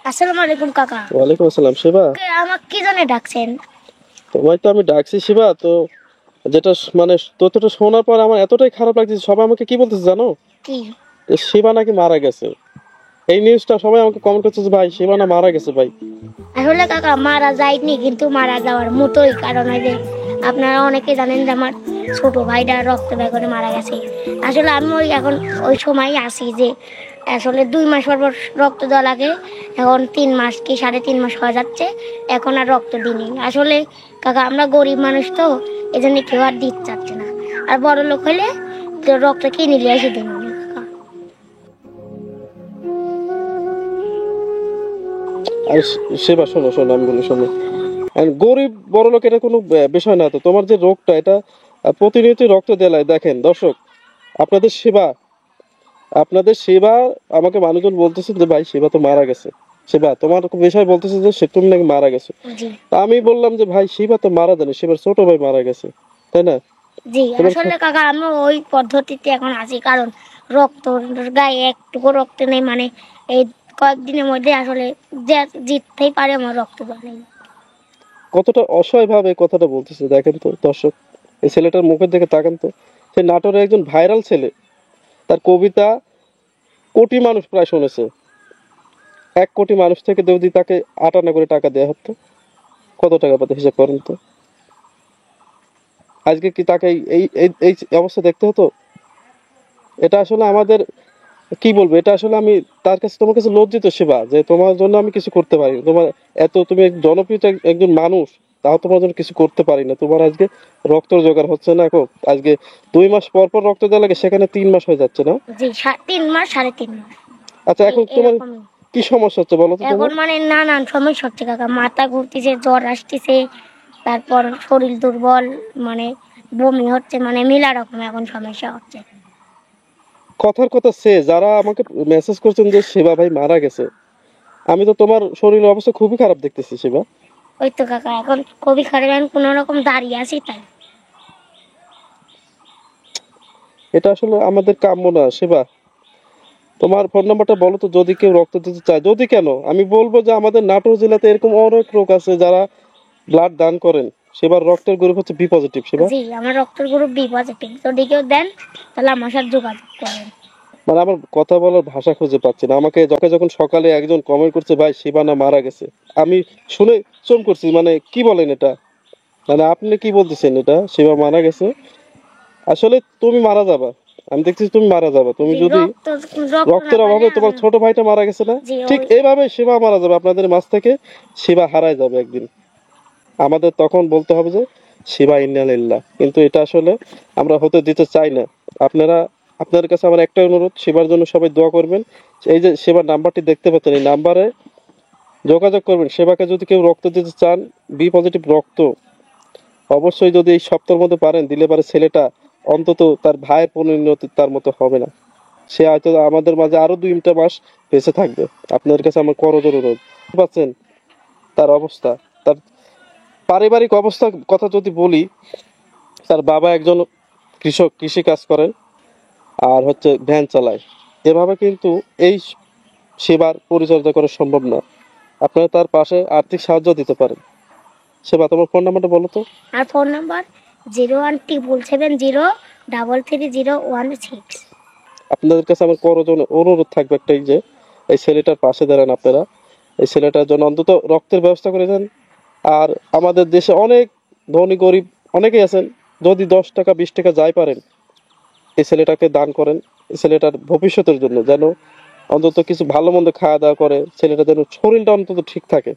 আসসালামু আলাইকুম কাকা। ওয়ালাইকুম আসসালাম। শিবা, আমাকে কি জন্য ডাকছেন? তোমায় তো আমি ডাকছি শিবা। তো যেটা মানে তথ্যটা শোনার পর আমার এতটাই খারাপ লাগছে, সবাই আমাকে কি বলতেছে জানো? কি? যে শিবা নাকি মারা গেছে। এই নিউজটা সবাই আমাকে কমেন্ট করছে যে ভাই শিবা না মারা গেছে ভাই। আসলে কাকা মারা যায়নি, কিন্তু মারা যাওয়ার মতোই। কারণ ওই যে আপনারা অনেকে জানেন যে আমার ছোট ভাইটা রক্ত ব্যয় করে মারা গেছে। আসলে আমি এখন ওই সময় আসি যে আসলে 2 মাস পর পর রক্ত দেওয়া লাগে। এখন 3 মাস কি 3.5 মাস হয়ে যাচ্ছে, এখন আর রক্ত দিইনি। আসলে কাকা আমরা গরিব মানুষ, তো এই জন্য কেউ আর দিতে চাচ্ছে না। আর বড় লোক হলে তো রক্ত কিনে নিয়ে এসে দিন কাকা। আর শিবা শোনো শোনো, আমি বলি শোনো। আর গরিব বড় লোক এটা কোনো বিষয় না। তো তোমার যে রোগটা, এটা প্রতিনিয়ত রক্ত দেয়। দেখেন দর্শক, আপনাদের শিবা আপনাদের শিবা আমাকে মানুষজন বলতেছে যে ভাই শিবা তো মারা গেছে। শিবা তোমার বিষয় বলতেছে যে সে তুমি নাকি মারা গেছে। জি তা আমি বললাম যে ভাই শিবা তো মারা যায়নি, শিবার ছোট ভাই মারা গেছে, তাই না? জি, তোমার আসলে কাকা আমি ওই পদ্ধতিতে এখন আছি। কারণ রক্ত গায়ে একটুকু রক্ত নেই, মানে এই কয়েকদিনের মধ্যে আসলে যে জিততেই পারে আমার রক্ত নেই। কতটা অসহায় ভাবে কথাটা বলতেছে দেখেন তো দর্শক। এই ছেলেটার মুখের দিকে তাকান তো। সে নাটোরের একজন ভাইরাল ছেলে। তার কবিতা কোটি মানুষ প্রায় শুনেছে। 1 কোটি মানুষ থেকে যদি তাকে 58 করে টাকা দেওয়া হতো, কত টাকা পাতে হিসাব করেন তো। আজকে কি তাকে এই এই এই অবস্থা দেখতে হতো? এটা আসলে আমাদের কি বলবো, এটা আসলে আমি তার কাছে তোমার কাছে লজ্জিত শিবা, যে তোমার জন্য আমি কিছু করতে পারি না। তোমার এত তুমি জনপ্রিয় একজন মানুষ, তাও তোমার জন্য কিছু করতে পারি না। তোমার আজকে রক্ত জোগাড় হচ্ছে না এখন। আজকে 2 মাস পর পর রক্ত দেওয়া লাগে, সেখানে 3 মাস হয়ে যাচ্ছে না? জি, 3 মাস 3.5 মাস আচ্ছা, এখন তোমার এরকমই। কি সমস্যা হচ্ছে বলো তো এখন তোমার? মানে নানান সমস্যা হচ্ছে কাকা, মাথা ঘুরতেছে, জ্বর আসতেছে, তারপর শরীর দুর্বল, মানে বমি হচ্ছে, মানে মেলা রকম এখন সমস্যা হচ্ছে। কথার কথা সে যারা আমাকে মেসেজ করছেন যে শিবা ভাই মারা গেছে, আমি তো তোমার শরীরের অবস্থা খুবই খারাপ দেখতেছি শিবা। ওই তো কাকা এখন খুবই খারাপ, এখন কোনো রকম দাঁড়িয়ে আছি তাই। এটা আসলে আমাদের কাম্য না শিবা। তোমার ফোন নাম্বারটা বলো তো, যদি কেউ রক্ত দিতে চায়। যদি কেন, আমি বলবো যে আমাদের নাটোর জেলাতে এরকম অনেক লোক আছে যারা ব্লাড দান করেন। সেবার রক্তের গ্রুপ হচ্ছে বি পজিটিভ শিবা। জি, আমার রক্তের গ্রুপ বি পজিটিভ। যদি কেউ দেন তাহলে আমার সাথে যোগাযোগ করবেন। মানে আমার কথা বলার ভাষা খুঁজে পাচ্ছি না। আমাকে যখন সকালে একজন কমেন্ট করছে ভাই শিবানা মারা গেছে, আমি শুনে চম করছি। মানে কি বলেন এটা? মানে আপনি কি বলতেছেন এটা শিবা মারা গেছে? আসলে তুমি মারা যাবা, আমি দেখছি তুমি মারা যাবা। তুমি জি, যদি রক্ত রক্ত না রক্তের অভাবে পাইলে তোমার ছোট ভাইটা মারা গেছে না, জি ঠিক ওই। এইভাবে শিবা মারা যাবে। আপনাদের মাঝ থেকে শিবা হারায় যাবে একদিন। আমাদের তখন বলতে হবে যে শিবা ইন্নালিল্লাহ, কিন্তু এটা আসলে আমরা হতে দিতে চাই না। আপনারা, আপনাদের কাছে আমার একটা অনুরোধ, শিবার জন্য সবাই দোয়া করবেন। এই যে সেবার নাম্বারটি দেখতে পাচ্ছেন, এই নাম্বারে যোগাযোগ করবেন। সেবাকে যদি কেউ রক্ত দিতে চান, বি পজিটিভ রক্ত, অবশ্যই যদি এই সপ্তাহের মধ্যে পারেন দিলে পারে ছেলেটা অন্তত তার ভাইয়ের পরিণতি তার মতো হবে না। সে হয়তো আমাদের মাঝে আরো 2 মাস বেঁচে থাকবে। আপনাদের কাছে আমার করজোর অনুরোধ। পাচ্ছেন তার অবস্থা, তার পারিবারিক অবস্থার কথা যদি বলি, তার বাবা একজন কৃষক, কৃষি কাজ করেন, আর হচ্ছে ভ্যান চালায়। এভাবে কিন্তু এই সেবার পরিচর্যা করা সম্ভব না। আপনারা তার পাশে আর্থিক সাহায্য দিতে পারেন। সেবা, তোমার ফোন নাম্বারটা বলো তো। আর ফোন নাম্বার 0177033016। আপনাদের কাছে আমার করজোর অনুরোধ থাকবে একটাই, যে এই ছেলেটার পাশে দাঁড়ান আপনারা। এই ছেলেটার জন্য অন্তত রক্তের ব্যবস্থা করে দেন। আর আমাদের দেশে অনেক ধনী গরিব অনেকেই আছেন, যদি 10 টাকা 20 টাকা যাই পারেন এই ছেলেটাকে দান করেন। এই ছেলেটার ভবিষ্যতের জন্য যেন অন্তত কিছু ভালো মন্দ খাওয়া দাওয়া করে, ছেলেটা যেন শরীরটা অন্তত ঠিক থাকে।